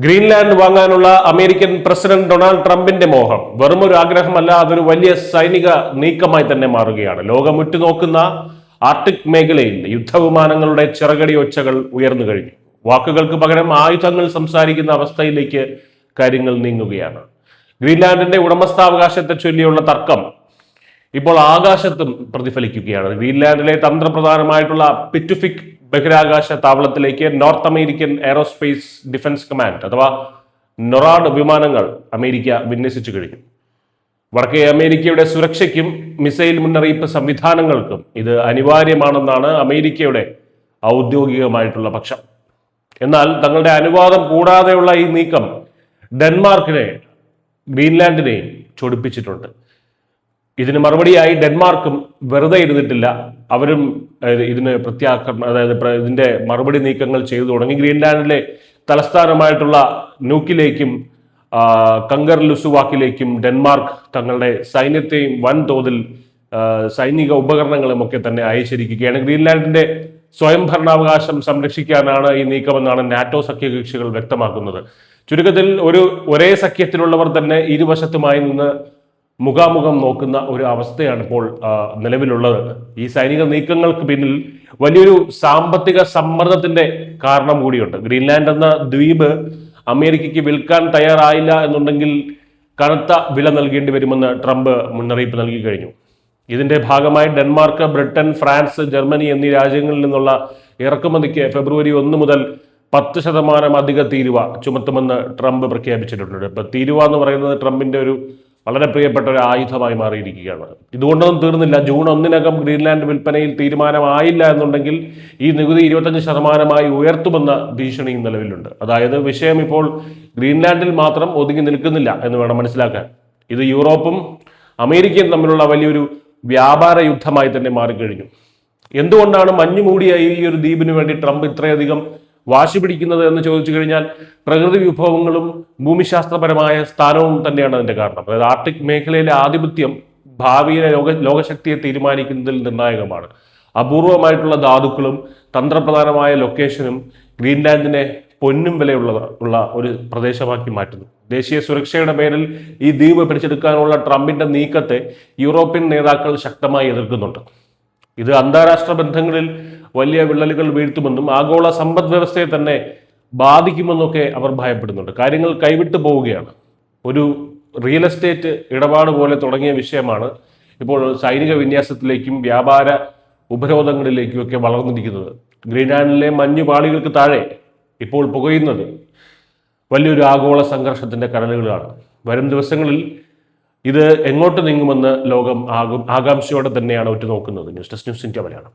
Greenland വാങ്ങാനുള്ള American president Donald ട്രംപിന്റെ മോഹം വെറുമൊരു ആഗ്രഹമല്ല, അതൊരു വലിയ സൈനിക നീക്കമായി തന്നെ മാറുകയാണ്. ലോകം ഉറ്റുനോക്കുന്ന ആർട്ടിക് മേഖലയിൽ യുദ്ധവിമാനങ്ങളുടെ ചിറകടി ഒച്ചകൾ ഉയർന്നു കഴിഞ്ഞു. വാക്കുകൾക്ക് പകരം ആയുധങ്ങൾ സംസാരിക്കുന്ന അവസ്ഥയിലേക്ക് കാര്യങ്ങൾ നീങ്ങുകയാണ്. ഗ്രീൻലാൻഡിന്റെ ഉടമസ്ഥാവകാശത്തെ ചൊല്ലിയുള്ള തർക്കം ഇപ്പോൾ ആകാശത്തും പ്രതിഫലിക്കുകയാണ്. ഗ്രീൻലാൻഡിലെ തന്ത്രപ്രധാനമായിട്ടുള്ള പിറ്റുഫിക് ബഹിരാകാശ താവളത്തിലേക്ക് North American Aerospace Defense Command അഥവാ നൊറാഡ് വിമാനങ്ങൾ അമേരിക്ക വിന്യസിച്ചു കഴിഞ്ഞു. വടക്കേ അമേരിക്കയുടെ സുരക്ഷയ്ക്കും മിസൈൽ മുന്നറിയിപ്പ് സംവിധാനങ്ങൾക്കും ഇത് അനിവാര്യമാണെന്നാണ് അമേരിക്കയുടെ ഔദ്യോഗികമായിട്ടുള്ള പക്ഷം. എന്നാൽ തങ്ങളുടെ അനുവാദം കൂടാതെയുള്ള ഈ നീക്കം ഡെൻമാർക്കിനെ ഗ്രീൻലാൻഡിനെയും ചൊടിപ്പിച്ചിട്ടുണ്ട്. ഇതിന് മറുപടിയായി ഡെൻമാർക്കും വെറുതെ ഇരുന്നിട്ടില്ല. അവരും ഇതിന് പ്രത്യാക്രമണം, അതായത് ഇതിന്റെ മറുപടി നീക്കങ്ങൾ ചെയ്തു തുടങ്ങി. ഗ്രീൻലാൻഡിലെ തലസ്ഥാനമായിട്ടുള്ള നൂക്കിലേക്കും കങ്കർലുസുവാക്കിലേക്കും ഡെൻമാർക്ക് തങ്ങളുടെ സൈന്യത്തെയും വൻതോതിൽ സൈനിക ഉപകരണങ്ങളും ഒക്കെ തന്നെ അയച്ചിരിക്കുകയാണ്. ഗ്രീൻലാൻഡിന്റെ സ്വയംഭരണാവകാശം സംരക്ഷിക്കാനാണ് ഈ നീക്കമെന്നാണ് നാറ്റോ സഖ്യകക്ഷികൾ വ്യക്തമാക്കുന്നത്. ചുരുക്കത്തിൽ ഒരേ സഖ്യത്തിലുള്ളവർ തന്നെ ഇരുവശത്തുമായി നിന്ന് മുഖാമുഖം നോക്കുന്ന ഒരു അവസ്ഥയാണ് ഇപ്പോൾ നിലവിലുള്ളത്. ഈ സൈനിക നീക്കങ്ങൾക്ക് പിന്നിൽ വലിയൊരു സാമ്പത്തിക സമ്മർദ്ദത്തിന്റെ കാരണം കൂടിയുണ്ട്. ഗ്രീൻലാൻഡ് എന്ന ദ്വീപ് അമേരിക്കയ്ക്ക് വിൽക്കാൻ തയ്യാറായില്ല എന്നുണ്ടെങ്കിൽ കനത്ത വില നൽകേണ്ടി വരുമെന്ന് ട്രംപ് മുന്നറിയിപ്പ് നൽകി കഴിഞ്ഞു. ഇതിന്റെ ഭാഗമായി ഡെൻമാർക്ക്, ബ്രിട്ടൻ, ഫ്രാൻസ്, ജർമ്മനി എന്നീ രാജ്യങ്ങളിൽ നിന്നുള്ള ഇറക്കുമതിക്ക് ഫെബ്രുവരി 1 മുതൽ 10% അധിക തീരുവ ചുമത്തുമെന്ന് ട്രംപ് പ്രഖ്യാപിച്ചിട്ടുണ്ട്. ഇപ്പൊ തീരുവ എന്ന് പറയുന്നത് ട്രംപിന്റെ ഒരു വളരെ പ്രിയപ്പെട്ട ഒരു ആയുധമായി മാറിയിരിക്കുകയാണ്. ഇതുകൊണ്ടൊന്നും തീർന്നില്ല. ജൂൺ 1 ഗ്രീൻലാൻഡ് വിൽപ്പനയിൽ തീരുമാനമായില്ല എന്നുണ്ടെങ്കിൽ ഈ നികുതി 25% ഉയർത്തുമെന്ന ഭീഷണിയും നിലവിലുണ്ട്. അതായത് വിഷയം ഇപ്പോൾ ഗ്രീൻലാൻഡിൽ മാത്രം ഒതുങ്ങി നിൽക്കുന്നില്ല എന്ന് വേണം മനസ്സിലാക്കാൻ. ഇത് യൂറോപ്പും അമേരിക്കയും തമ്മിലുള്ള വലിയൊരു വ്യാപാര യുദ്ധമായി തന്നെ മാറിക്കഴിഞ്ഞു. എന്തുകൊണ്ടാണ് മഞ്ഞുമൂടിയ ഈ ഒരു ദ്വീപിന് വേണ്ടി ട്രംപ് ഇത്രയധികം വാശി പിടിക്കുന്നത് എന്ന് ചോദിച്ചു കഴിഞ്ഞാൽ പ്രകൃതി വിഭവങ്ങളും ഭൂമിശാസ്ത്രപരമായ സ്ഥാനവും തന്നെയാണ് അതിന്റെ കാരണം. അതായത് ആർട്ടിക് മേഖലയിലെ ആധിപത്യം ഭാവിയിലെ ലോകശക്തിയെ തീരുമാനിക്കുന്നതിൽ നിർണായകമാണ്. അപൂർവമായിട്ടുള്ള ധാതുക്കളും തന്ത്രപ്രധാനമായ ലൊക്കേഷനും ഗ്രീൻലാൻഡിനെ പൊന്നും വിലയുള്ള ഒരു പ്രദേശമാക്കി മാറ്റുന്നു. ദേശീയ സുരക്ഷയുടെ പേരിൽ ഈ ദ്വീപ് പിടിച്ചെടുക്കാനുള്ള ട്രംപിന്റെ നീക്കത്തെ യൂറോപ്യൻ നേതാക്കൾ ശക്തമായി എതിർക്കുന്നുണ്ട്. ഇത് അന്താരാഷ്ട്ര ബന്ധങ്ങളിൽ വലിയ വിള്ളലുകൾ വീഴ്ത്തുമെന്നും ആഗോള സമ്പദ് വ്യവസ്ഥയെ തന്നെ ബാധിക്കുമെന്നൊക്കെ അവർ ഭയപ്പെടുന്നുണ്ട്. കാര്യങ്ങൾ കൈവിട്ടു പോവുകയാണ്. ഒരു റിയൽ എസ്റ്റേറ്റ് ഇടപാട് പോലെ തുടങ്ങിയ വിഷയമാണ് ഇപ്പോൾ സൈനിക വിന്യാസത്തിലേക്കും വ്യാപാര ഉപരോധങ്ങളിലേക്കും ഒക്കെ വളർന്നിരിക്കുന്നത്. ഗ്രീൻലാൻഡിലെ മഞ്ഞുപാളികൾക്ക് താഴെ ഇപ്പോൾ പുകയുന്നത് വലിയൊരു ആഗോള സംഘർഷത്തിന്റെ കടലുകളാണ്. വരും ദിവസങ്ങളിൽ ഇത് എങ്ങോട്ട് നീങ്ങുമെന്ന് ലോകം ആകാംക്ഷയോടെ തന്നെയാണ് ഉറ്റുനോക്കുന്നത്. News desk news India Malayalam.